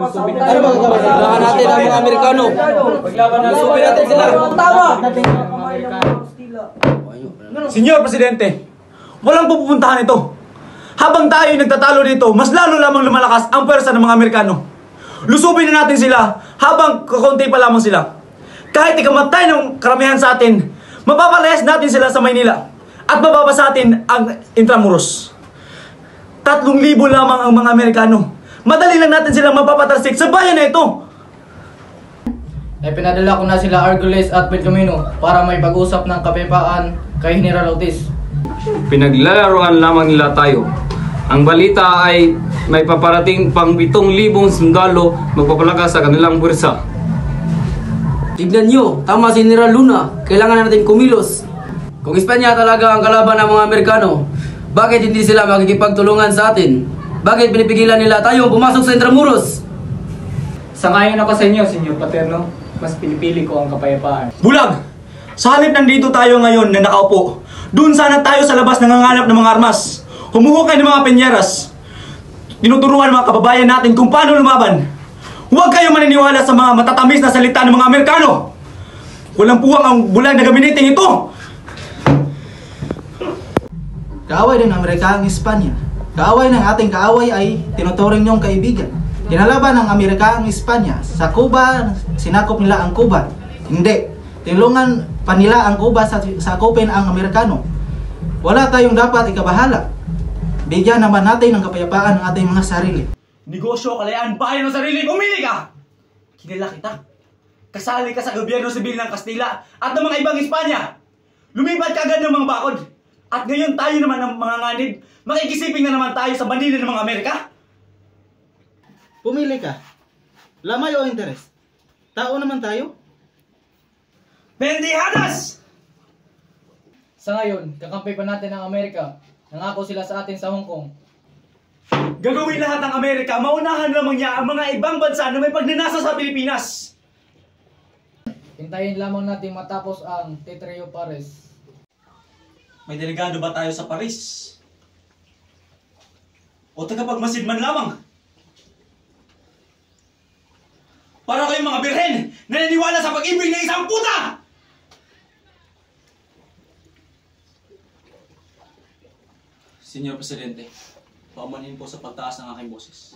Ano ba gagawin? Kailangan natin ang mga Amerikano. Lusubin natin sila. Tama! Senyor Presidente, walang pupuntahan ito. Habang tayo nagtatalo dito, mas lalo lamang lumalakas ang pwersa ng mga Amerikano. Lusubin na natin sila habang kakunti pa lamang sila. Kahit ikamatay ng karamihan sa atin, mapapalayas natin sila sa Maynila at mababa sa atin ang Intramuros. 3,000 lamang ang mga Amerikano. Madali lang natin silang mapapatarsik sa bayan na ito. Pinadala ko na sila Arguelles at Belcamino para may pag-usap ng kapayapaan kay General Ortiz. Pinaglalaroan lamang nila tayo. Ang balita ay may paparating pang 7,000 sundalo magpapalakas sa kanilang puwersa. Tignan nyo, tama si General Luna. Kailangan natin kumilos. Kung Espanya talaga ang kalaban ng mga Amerikano, bakit hindi sila makikipagtulungan sa atin? Bakit pinipigilan nila tayong pumasok sa Intramuros? Sangayon ako sa inyo, Senyor Paterno. Mas pinipili ko ang kapayapaan. Bulag! Sa halip nandito tayo ngayon na nakaupo, doon sana tayo sa labas nanganganap ng mga armas. Humuhukay ng mga penyeras. Tinuturuan ng mga kababayan natin kung paano lumaban. Huwag kayong maniniwala sa mga matatamis na salita ng mga Amerikano. Walang puwang ang bulag na gamitin ito. Kaaway din ng Amerika ang Espanya. Kaaway ng ating kaaway ay tinuturing niyong kaibigan. Kinalaban ng Amerika ang Espanya. Sa Cuba, sinakop nila ang Cuba. Hindi. Tinulungan pa nila ang Cuba sa sakupin ang Amerikano. Wala tayong dapat ikabahala. Bigyan naman natin ng kapayapaan ang ating mga sarili. Negosyo, kalayaan, bayan ng sarili, pumili ka! Kilala kita. Kasali ka sa gobyerno sibil ng Kastila at ng mga ibang Espanya. Lumipat ka agad ng mga bakod. At ngayon tayo naman ang mga nganib, makikisiping na naman tayo sa bandila ng mga Amerika. Pumili ka. Lamay o interes? Tao naman tayo. Pendihadas! Sa ngayon, kakampi pa natin ang Amerika. Nangako sila sa atin sa Hong Kong. Gagawin lahat ng Amerika, maunahan lamang niya ang mga ibang bansa na may pagnanasa sa Pilipinas. Hintayin lamang natin matapos ang Tetrio Pares. May delegado ba tayo sa Paris? O tagapagmasid man lamang? Para kayong mga birhen na naniwala sa pag-ibig ng isang puta! Senyor Presidente, paumanin po sa pagtaas ng aking boses.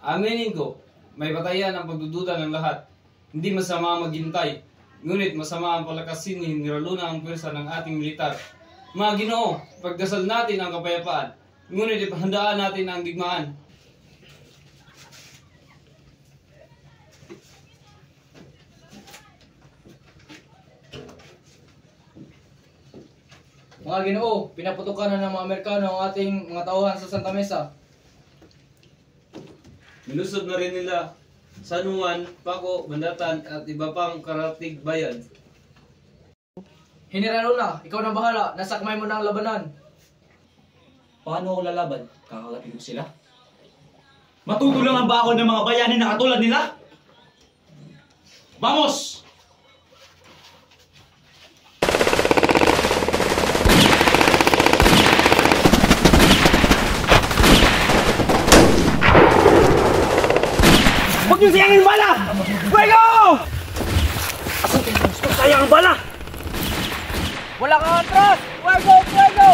Aminin ko, may batayan ang pagdududa ng lahat. Hindi masama maghintay. Ngunit masama ang palakasin ni General Luna ang pwersa ng ating militar. Mga Ginoo, pagdasal natin ang kapayapaan. Ngunit ipahandaan natin ang digmaan. Mga Ginoo, pinaputukan na ng mga Amerikano ang ating mga tauhan sa Santa Mesa. Minusod na rin nila San Juan, Paco, Bandatan at iba pang karatig bayan. General Luna, ikaw na bahala. Nasakmay mo na ang labanan. Paano ako lalaban? Kakalapin ko sila? Matutulungan ba ako ng mga bayani na katulad nila? Vamos! Huwag niyo sayangin bala! Fuego! Sayang ang bala! Wala kang atras! Fuego! Fuego!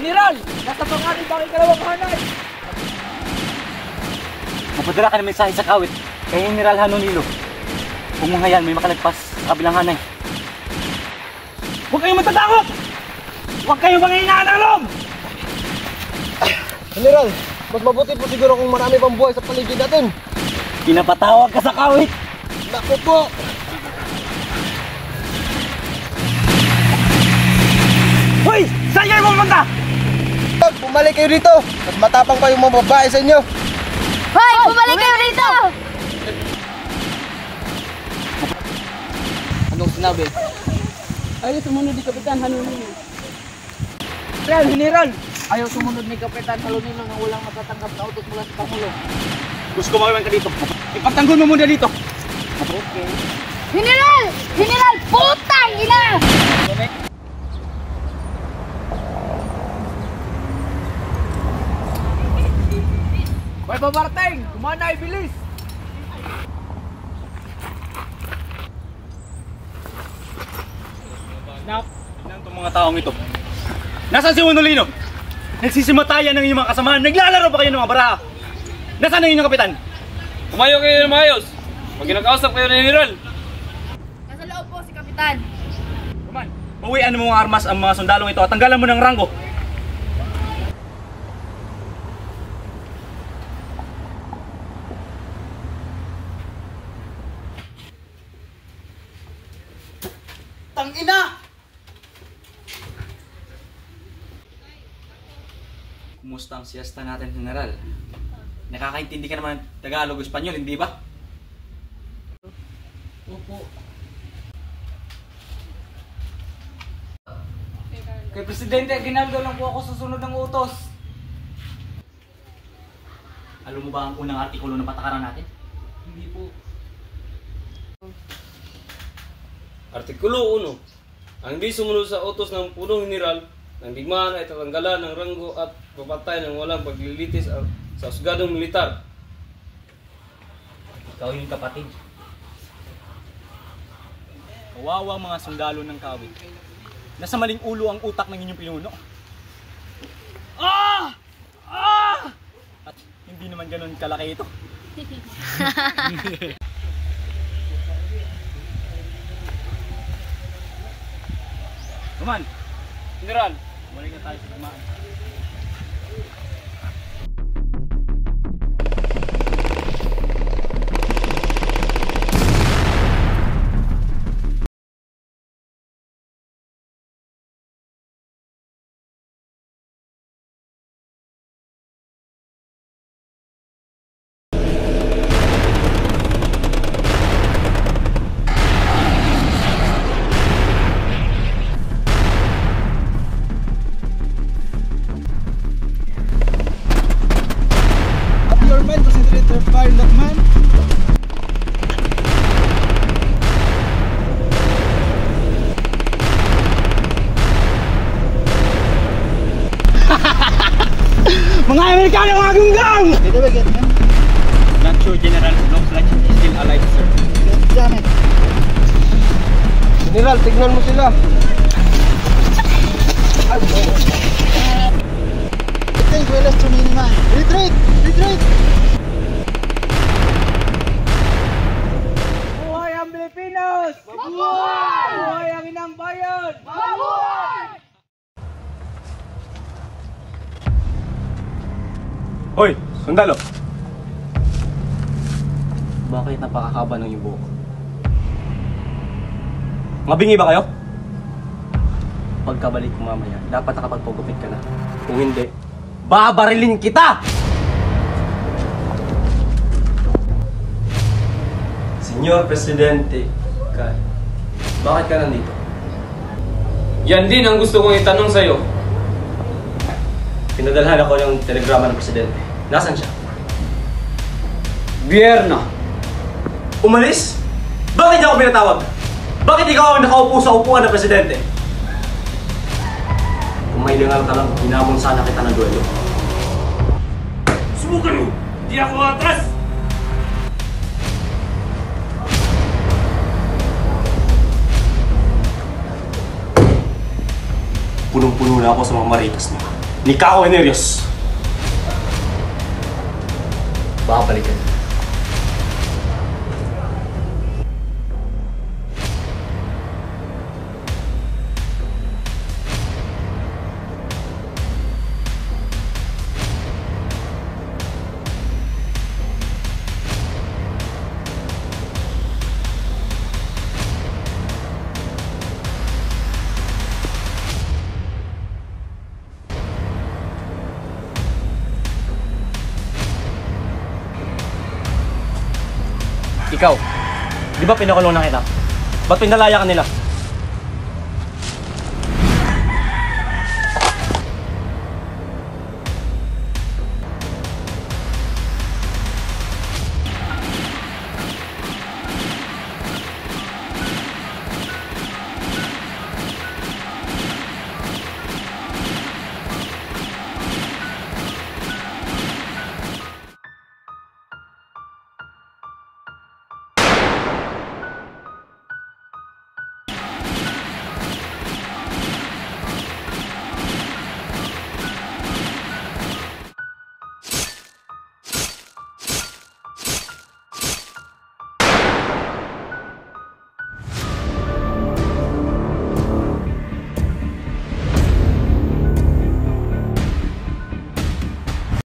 General! Nasa pangalit ang ikalawang hanay! Mapadala ka ng mensahe sa kawit kay General Hanonilo. Kung mga yan may makalagpas sa kabilang hanay. Huwag kayong matatakot! Huwag kayong manginaan ng loob! General, mas mabuti po siguro kung marami pang buhay sa paligid natin. Pinapatawag ka sa kawit! Naku po! Hoy! Saan kayo pumunta? Bumalik kayo dito! Mas matapang pa yung mga babae sa inyo! Hoy! Bumalik kayo dito! Anong sinabi? Ayaw sumunod ni Kapitan Hanunino. General! Ayaw sumunod ni Kapitan Hanunino na walang matatanggap na utos mula sa Pangulo. Gusto ko makiwan ka dito. Ipagtanggol mo muna dito. Okay. General! General! Putang ina! Hoy May babarating! Kumanay, bilis! Snap! Tignan itong mga taong ito. Nasaan si Manolino? Nagsisimatayan ng inyong mga kasamahan. Naglalaro pa kayo ng mga baraha. Nasaan ang inyong kapitan? Kumayo kayo ng maayos. Pag kinakausap kayo ng General. Nasa loob po si Kapitan. Kuman, bawian mo mga armas ang mga sundalong ito at tanggalan mo ng ranggo. Tangina! Kumusta ang siesta natin, General? Nakakaintindi ka naman ng Tagalog o Espanyol, hindi ba? Opo. Kay Presidente Aguinaldo lang po ako susunod ng utos. Alam mo ba ang unang artikulo ng patakaran natin? Hindi po. Artikulo 1. Ang di sumunod sa utos ng punong general ng digmaan ay tatanggalan ng ranggo at papatay ng walang paglilitis sa husgadong militar. Ikaw yung kapatid. Kawawa mga sundalo ng kawit. Nasa maling ulo ang utak ng inyong pinuno. At hindi naman ganun kalaki ito. Kuman, General, balik na tayo sa kumaan. Your men concentrate their fire on that man. Mga Amerikano, mga gunggang! Did we get him? Not sure, General. Looks like he's still alive, sir. Damn it. General, tignan mo sila. I think we lost too many man. Retreat! Retreat! Buhay ang Pilipinas! Mabuhay! Buhay ang inang bayan! Mabuhay! Hoy, sundalo! Bakit napakakaba ng iyong buhok? Mabingi ba kayo? Pagkabalik ko mamaya, dapat nakapagpagupit ka na. Kung hindi, babarilin kita! Senyor Presidente, bakit ka nandito? yan din ang gusto kong itanong sa'yo. Pinadalhan ako ng telegrama ng Presidente. Nasaan siya? Biyerno. Umalis? Bakit niya ako pinatawag? Bakit ikaw ang nakaupo sa upuan ng Presidente? Kung may lingal ka lang, hinamon sana kita ng duelo. Subukan mo! Di ako atras! Punong-puno na ako sa mga maritas niya. Ni Kako Enerios! Babalik ka. Ikaw, di ba pinakulong na kita? Ba't pinalaya ka nila?